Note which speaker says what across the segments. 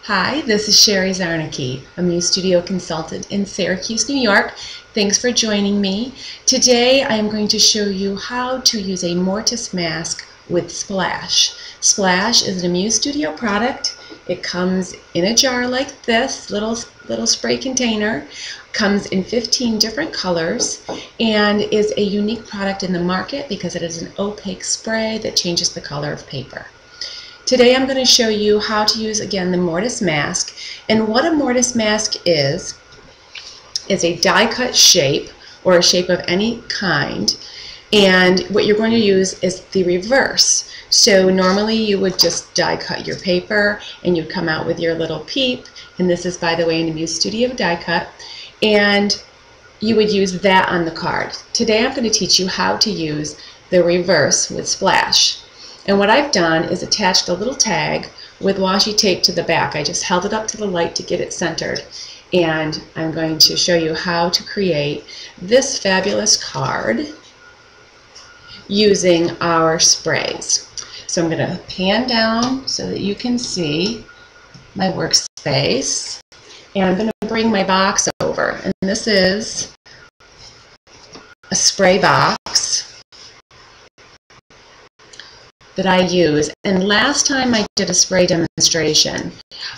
Speaker 1: Hi, this is Sherry Zarnicki, a Muse Studio consultant in Syracuse, New York. Thanks for joining me. Today I am going to show you how to use a mortise mask with Splash. Splash is a Muse Studio product. It comes in a jar like this, little spray container. Comes in 15 different colors and is a unique product in the market because it is an opaque spray that changes the color of paper. Today I'm going to show you how to use, again, the mortise mask. And what a mortise mask is a die-cut shape or a shape of any kind. And what you're going to use is the reverse. So normally you would just die-cut your paper and you'd come out with your little peep. And this is, by the way, in the Muse Studio die-cut. And you would use that on the card. Today I'm going to teach you how to use the reverse with Splash. And what I've done is attached a little tag with washi tape to the back. I just held it up to the light to get it centered. And I'm going to show you how to create this fabulous card using our sprays. So I'm going to pan down so that you can see my workspace. And I'm going to bring my box over. And this is a spray box that I use. And last time I did a spray demonstration,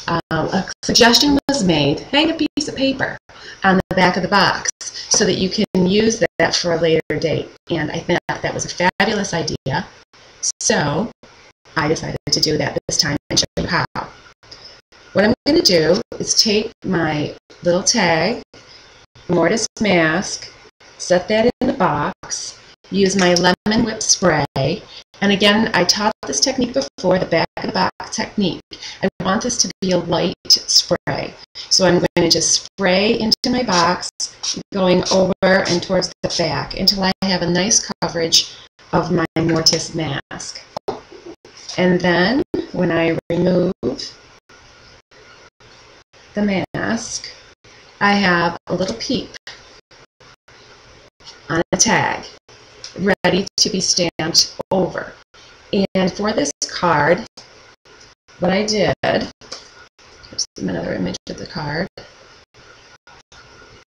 Speaker 1: a suggestion was made, hang a piece of paper on the back of the box so that you can use that for a later date. And I think that was a fabulous idea. So I decided to do that this time and show you how. What I'm going to do is take my little tag, mortise mask, set that in the box, use my lemon whip spray, and again, I taught this technique before, the back of the box technique. I want this to be a light spray. So I'm going to just spray into my box, going over and towards the back until I have a nice coverage of my mortise mask. And then when I remove the mask, I have a little peep on a tag ready to be stamped over. And for this card, what I did, here's another image of the card.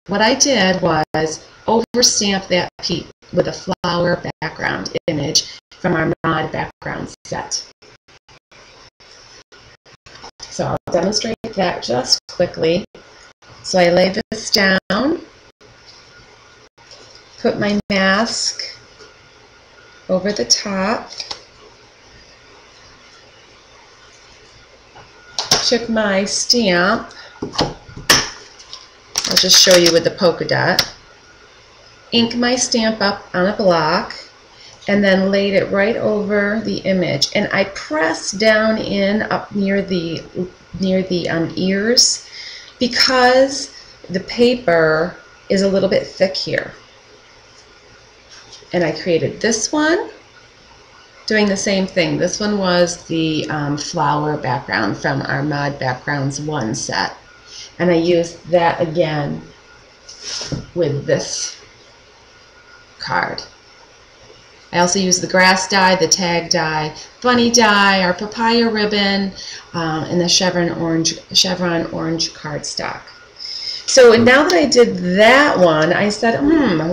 Speaker 1: What I did was overstamp that peep with a flower background image from our mod background set. So I'll demonstrate that just quickly. So I lay this down, put my mask over the top, took my stamp, I'll just show you with the polka dot, ink my stamp up on a block, and then laid it right over the image. And I pressed down in up near the ears because the paper is a little bit thick here. And I created this one, doing the same thing. This one was the flower background from our Mod Backgrounds 1 set. And I used that again with this card. I also used the grass die, the tag die, bunny die, our papaya ribbon, and the chevron orange cardstock. So now that I did that one, I said,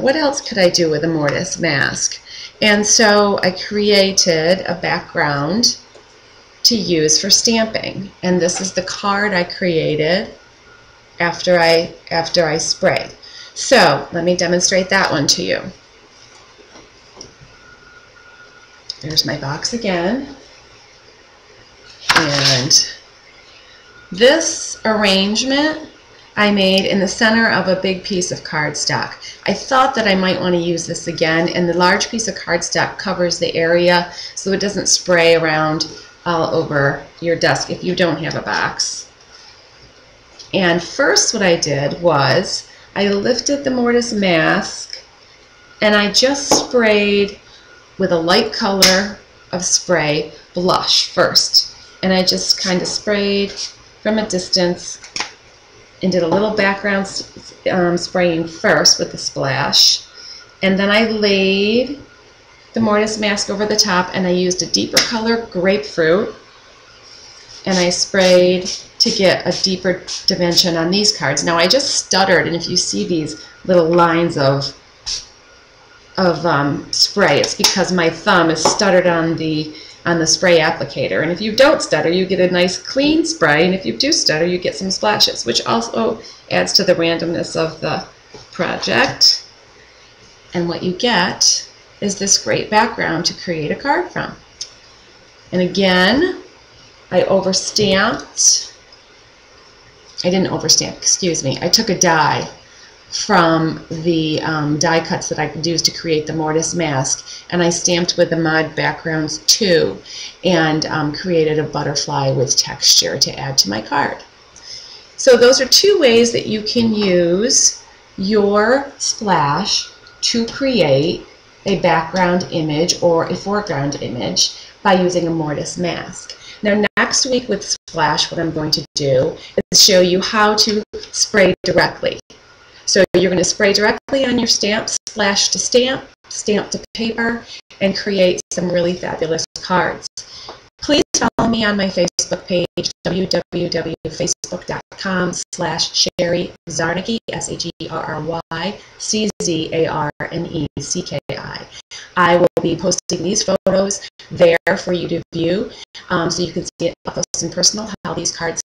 Speaker 1: what else could I do with a mortise mask? And so I created a background to use for stamping. And this is the card I created after I sprayed. So let me demonstrate that one to you. There's my box again. And this arrangement I made in the center of a big piece of cardstock. I thought that I might want to use this again, and the large piece of cardstock covers the area so it doesn't spray around all over your desk if you don't have a box. And first what I did was I lifted the mortise mask and I just sprayed with a light color of spray blush first. And I just kind of sprayed from a distance and did a little background spraying first with the splash. And then I laid the mortise mask over the top and I used a deeper color grapefruit and I sprayed to get a deeper dimension on these cards. Now I just stuttered, and if you see these little lines of spray, it's because my thumb is stuttered on the spray applicator. And if you don't stutter, you get a nice clean spray, and if you do stutter, you get some splashes, which also adds to the randomness of the project. And what you get is this great background to create a card from. And again, I overstamped. I didn't overstamp, excuse me. I took a die from the die cuts that I could use to create the mortise mask, and I stamped with the mod backgrounds too, and created a butterfly with texture to add to my card. So those are two ways that you can use your splash to create a background image or a foreground image by using a mortise mask. Now next week with Splash, what I'm going to do is show you how to spray directly. So you're going to spray directly on your stamp, splash to stamp, stamp to paper, and create some really fabulous cards. Please follow me on my Facebook page, www.facebook.com/Sherry Zarnicki, SherryCzarnecki. I will be posting these photos there for you to view, so you can see it up close and personal how these cards